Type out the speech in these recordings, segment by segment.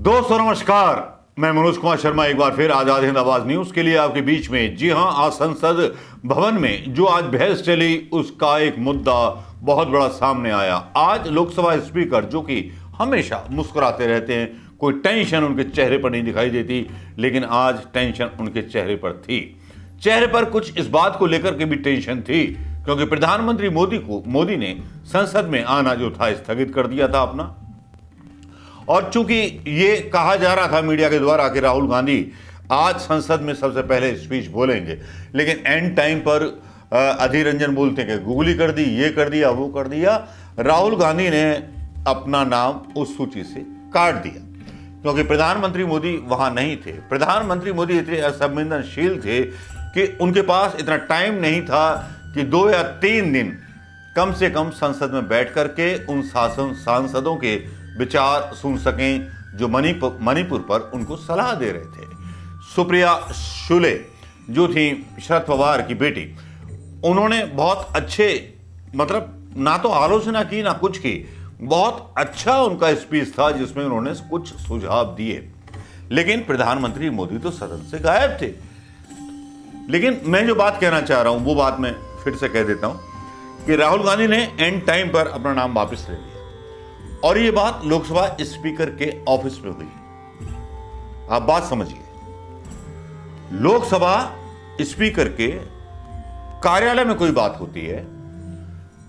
दोस्तों नमस्कार, मैं मनोज कुमार शर्मा एक बार फिर आजाद हिंद आवाज न्यूज के लिए आपके बीच में। जी हां, आज संसद भवन में जो आज बहस चली उसका एक मुद्दा बहुत बड़ा सामने आया। आज लोकसभा स्पीकर जो कि हमेशा मुस्कुराते रहते हैं, कोई टेंशन उनके चेहरे पर नहीं दिखाई देती, लेकिन आज टेंशन उनके चेहरे पर थी। चेहरे पर कुछ इस बात को लेकर के भी टेंशन थी क्योंकि प्रधानमंत्री मोदी ने संसद में आना जो था स्थगित कर दिया था अपना। और चूंकि ये कहा जा रहा था मीडिया के द्वारा कि राहुल गांधी आज संसद में सबसे पहले स्पीच बोलेंगे, लेकिन एंड टाइम पर अधीर रंजन बोलते हैं कि गूगली कर दी, ये कर दिया, वो कर दिया। राहुल गांधी ने अपना नाम उस सूची से काट दिया क्योंकि प्रधानमंत्री मोदी वहां नहीं थे। प्रधानमंत्री मोदी इतने असंवेदनशील थे कि उनके पास इतना टाइम नहीं था कि 2 या 3 दिन कम से कम संसद में बैठ करके उन सांसदों के विचार सुन सकें जो मणिपुर पर उनको सलाह दे रहे थे। सुप्रिया शुले जो थी शरद पवार की बेटी, उन्होंने बहुत अच्छे ना तो आलोचना की ना कुछ की, बहुत अच्छा उनका स्पीच था जिसमें उन्होंने कुछ सुझाव दिए। लेकिन प्रधानमंत्री मोदी तो सदन से गायब थे। लेकिन मैं जो बात कहना चाह रहा हूं वो बात मैं फिर से कह देता हूं कि राहुल गांधी ने एंड टाइम पर अपना नाम वापस ले लिया और ये बात लोकसभा स्पीकर के ऑफिस में हुई। आप बात समझिए, लोकसभा स्पीकर के कार्यालय में कोई बात होती है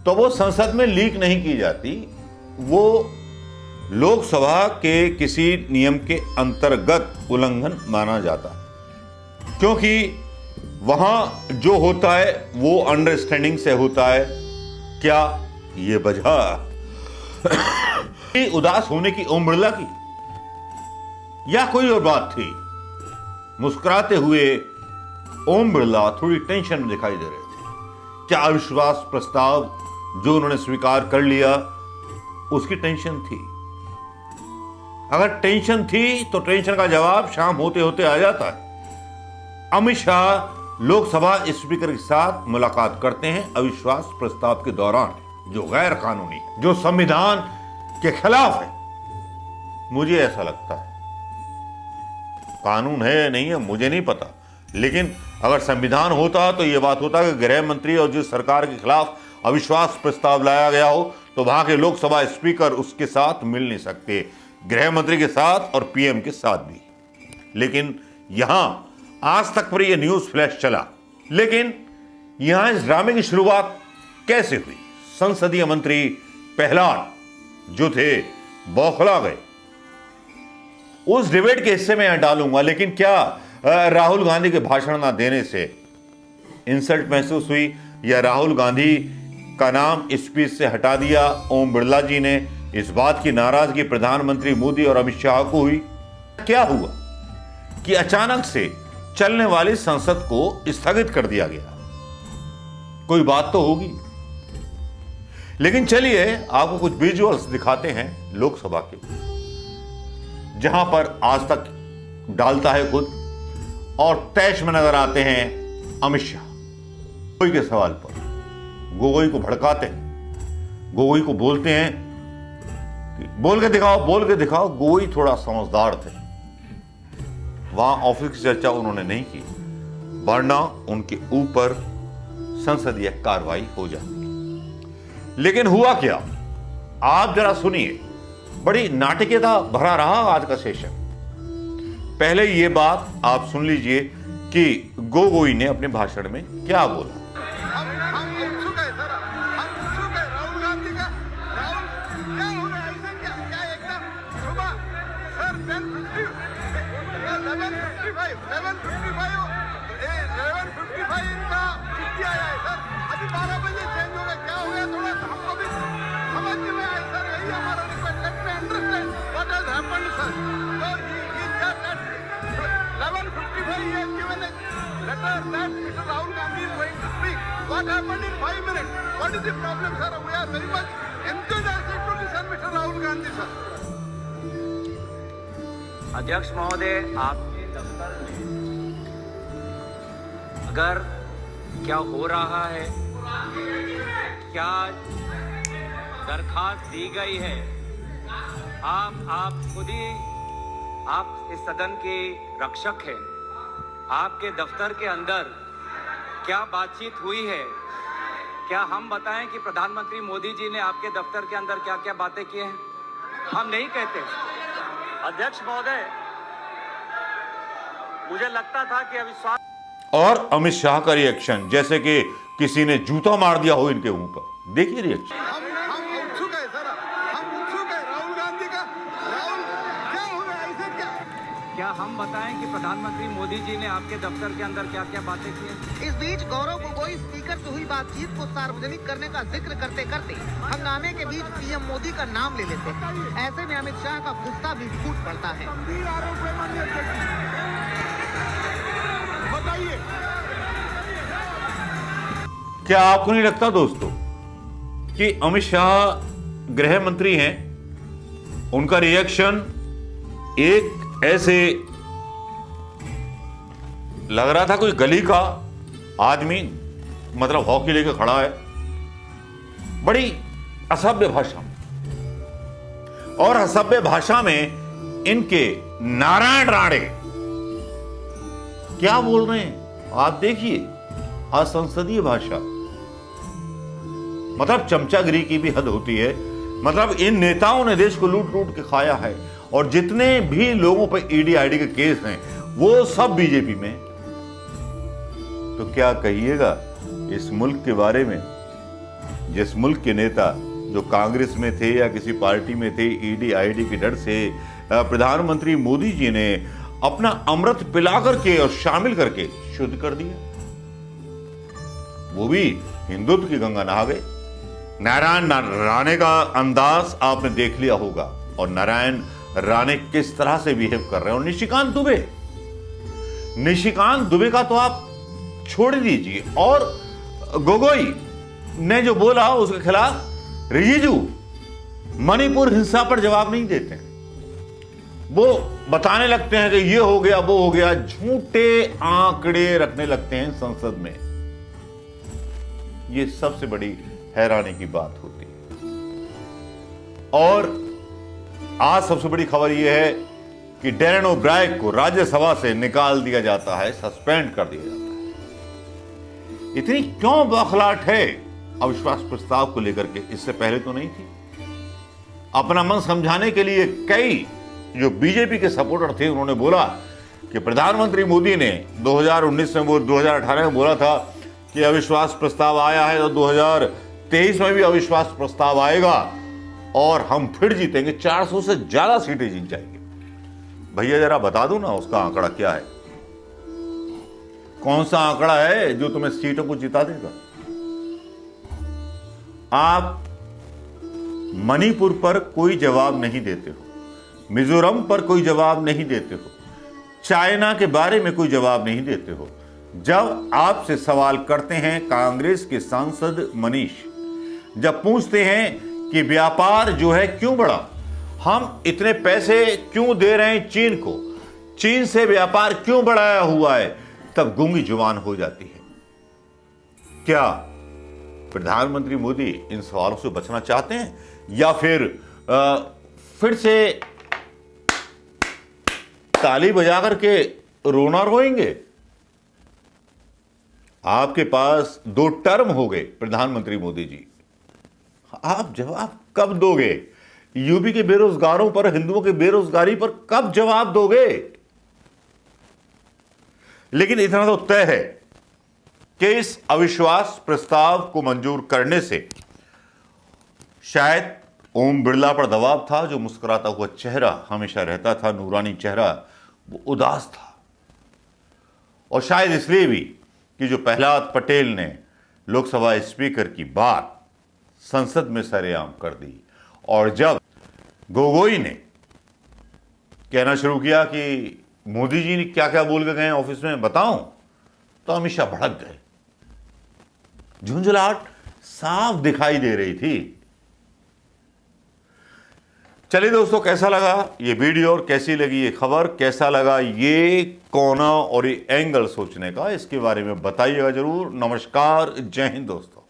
तो वो संसद में लीक नहीं की जाती, वो लोकसभा के किसी नियम के अंतर्गत उल्लंघन माना जाता है क्योंकि वहां जो होता है वो अंडरस्टैंडिंग से होता है। क्या ये वजह उदास होने की ओम बिरला की या कोई और बात थी? मुस्कुराते हुए ओम बिरला थोड़ी टेंशन में दिखाई दे रहे थे। क्या अविश्वास प्रस्ताव जो उन्होंने स्वीकार कर लिया उसकी टेंशन थी? अगर टेंशन थी तो टेंशन का जवाब शाम होते होते आ जाता है। अमित शाह लोकसभा स्पीकर के साथ मुलाकात करते हैं अविश्वास प्रस्ताव के दौरान, जो गैर कानूनी है, जो संविधान के खिलाफ है। मुझे ऐसा लगता है, कानून है नहीं है मुझे नहीं पता, लेकिन अगर संविधान होता तो यह बात होता कि गृह मंत्री और जिस सरकार के खिलाफ अविश्वास प्रस्ताव लाया गया हो तो वहां के लोकसभा स्पीकर उसके साथ मिल नहीं सकते, गृह मंत्री के साथ और पीएम के साथ भी। लेकिन यहां आज तक पर यह न्यूज फ्लैश चला, लेकिन यहां इस ड्रामे की शुरुआत कैसे हुई? संसदीय मंत्री प्रहलाद जो थे बौखला गए। उस डिबेट के हिस्से में यहां डालूंगा, लेकिन क्या राहुल गांधी के भाषण ना देने से इंसल्ट महसूस हुई या राहुल गांधी का नाम स्पीच से हटा दिया ओम बिरला जी ने, इस बात की नाराजगी प्रधानमंत्री मोदी और अमित शाह को हुई? क्या हुआ कि अचानक से चलने वाली संसद को स्थगित कर दिया गया? कोई बात तो होगी। लेकिन चलिए आपको कुछ विजुअल्स दिखाते हैं लोकसभा के, जहां पर आज तक डालता है खुद और तैश में नजर आते हैं अमित शाह। गोगोई के सवाल पर गोगोई को भड़काते हैं, गोगोई को बोलते हैं कि बोल के दिखाओ, बोल के दिखाओ। गोगोई थोड़ा समझदार थे, वहां ऑफिस की चर्चा उन्होंने नहीं की, वरना उनके ऊपर संसदीय कार्रवाई हो जाती। लेकिन हुआ क्या, आप जरा सुनिए। बड़ी नाटकीयता भरा रहा आज का सेशन। पहले ये बात आप सुन लीजिए कि गोगोई ने अपने भाषण में क्या बोला। हम उत्सुक है सर, हम उत्सुक है राहुल गांधी का। राहुल क्या हो रहा है? ऐसा क्या एकदम सुबह सर 11:55 इनका छुट्टी आया है सर। अभी 12 बजे चेंज होगा, क्या हो गया थोड़ा हमको भी समझ में आया सर। यही हमारा request, let me understand what has happened sir. So he just at 11:55 he has given a letter that Mr. Rahul Gandhi is going to speak. What happened in 5 minutes? What is the problem sir? We are very much enthusiastic to listen Mr. Rahul Gandhi sir. अध्यक्ष महोदय, आपके दफ्तर में अगर क्या हो रहा है, क्या दरखास्त दी गई है, आप खुद ही आप इस सदन के रक्षक हैं। आपके दफ्तर के अंदर क्या बातचीत हुई है? क्या हम बताएं कि प्रधानमंत्री मोदी जी ने आपके दफ्तर के अंदर क्या क्या बातें की हैं? हम नहीं कहते। अध्यक्ष महोदय, मुझे लगता था कि अविश्वास और अमित शाह का रिएक्शन जैसे कि किसी ने जूता मार दिया हो इनके मुंह पर। देखिए रिएक्शन। हम उत्सुक है सर, हम उत्सुक है। राहुल गांधी का राहुल क्या हो रहा है, ऐसे क्या हम बताएं कि प्रधानमंत्री मोदी जी ने आपके दफ्तर के अंदर क्या क्या बातें की हैं? इस बीच गौरव गोगोई स्पीकर से हुई बातचीत को सार्वजनिक करने का जिक्र करते करते हंगामे के बीच पीएम मोदी का नाम ले लेते हैं। ऐसे में अमित शाह का गुस्सा भी फूट पड़ता है। गंभीर आरोप है माननीय अध्यक्ष जी। बताइए, क्या आपको नहीं लगता दोस्तों कि अमित शाह गृह मंत्री हैं? उनका रिएक्शन एक ऐसे लग रहा था कोई गली का आदमी, मतलब हॉकी लेके खड़ा है, बड़ी असभ्य भाषा में। और असभ्य भाषा में इनके नारायण राणे क्या बोल रहे हैं आप देखिए। असंसदीय भाषा, मतलब चमचागिरी की भी हद होती है। मतलब इन नेताओं ने देश को लूट लूट के खाया है और जितने भी लोगों पर ईडी आईडी के केस हैं वो सब बीजेपी में। तो क्या कहिएगा इस मुल्क के बारे में, जिस मुल्क के नेता जो कांग्रेस में थे या किसी पार्टी में थे, ईडी आईडी के डर से प्रधानमंत्री मोदी जी ने अपना अमृत पिला करके और शामिल करके शुद्ध कर दिया। वो भी हिंदुत्व की गंगा नहा गए। नारायण राणे का अंदाज आपने देख लिया होगा और नारायण राणे किस तरह से बिहेव कर रहे हैं। और निशिकांत दुबे का तो आप छोड़ दीजिए। और गोगोई ने जो बोला उसके खिलाफ रिजिजू मणिपुर हिंसा पर जवाब नहीं देते हैं। वो बताने लगते हैं कि ये हो गया वो हो गया, झूठे आंकड़े रखने लगते हैं संसद में। ये सबसे बड़ी हैरानी की बात होती है। और आज सबसे बड़ी खबर यह है कि डैरेन ओब्रायन को राज्यसभा से निकाल दिया जाता है, सस्पेंड कर दिया जाता है। इतनी क्यों बौखलाहट है अविश्वास प्रस्ताव को लेकर के? इससे पहले तो नहीं थी। अपना मन समझाने के लिए कई जो बीजेपी के सपोर्टर थे उन्होंने बोला कि प्रधानमंत्री मोदी ने 2019 में 2018 में बोला था कि अविश्वास प्रस्ताव आया है तो 2023 में भी अविश्वास प्रस्ताव आएगा और हम फिर जीतेंगे, 400 से ज्यादा सीटें जीत जाएंगे। भैया जरा बता दो ना उसका आंकड़ा क्या है? कौन सा आंकड़ा है जो तुम्हें सीटों को जिता देगा? आप मणिपुर पर कोई जवाब नहीं देते हो, मिजोरम पर कोई जवाब नहीं देते हो, चाइना के बारे में कोई जवाब नहीं देते हो। जब आपसे सवाल करते हैं कांग्रेस के सांसद मनीष, जब पूछते हैं कि व्यापार जो है क्यों बढ़ा, हम इतने पैसे क्यों दे रहे हैं चीन को, चीन से व्यापार क्यों बढ़ाया हुआ है, तब गूंगी जुबान हो जाती है। क्या प्रधानमंत्री मोदी इन सवालों से बचना चाहते हैं या फिर से ताली बजा करके रोना रोएंगे? आपके पास 2 टर्म हो गए प्रधानमंत्री मोदी जी, आप जवाब कब दोगे? यूपी के बेरोजगारों पर, हिंदुओं के बेरोजगारी पर कब जवाब दोगे? लेकिन इतना तो तय है कि इस अविश्वास प्रस्ताव को मंजूर करने से शायद ओम बिरला पर दबाव था। जो मुस्कुराता हुआ चेहरा हमेशा रहता था, नूरानी चेहरा, वो उदास था। और शायद इसलिए भी कि जो प्रहलाद पटेल ने लोकसभा स्पीकर की बात संसद में सरेआम कर दी और जब गोगोई ने कहना शुरू किया कि मोदी जी ने क्या क्या बोल के गए ऑफिस में बताऊं, तो अमित शाह भड़क गए। झुंझलाहट साफ दिखाई दे रही थी। चलिए दोस्तों, कैसा लगा ये वीडियो और कैसी लगी ये खबर, कैसा लगा ये कोना और ये एंगल सोचने का, इसके बारे में बताइएगा जरूर। नमस्कार, जय हिंद दोस्तों।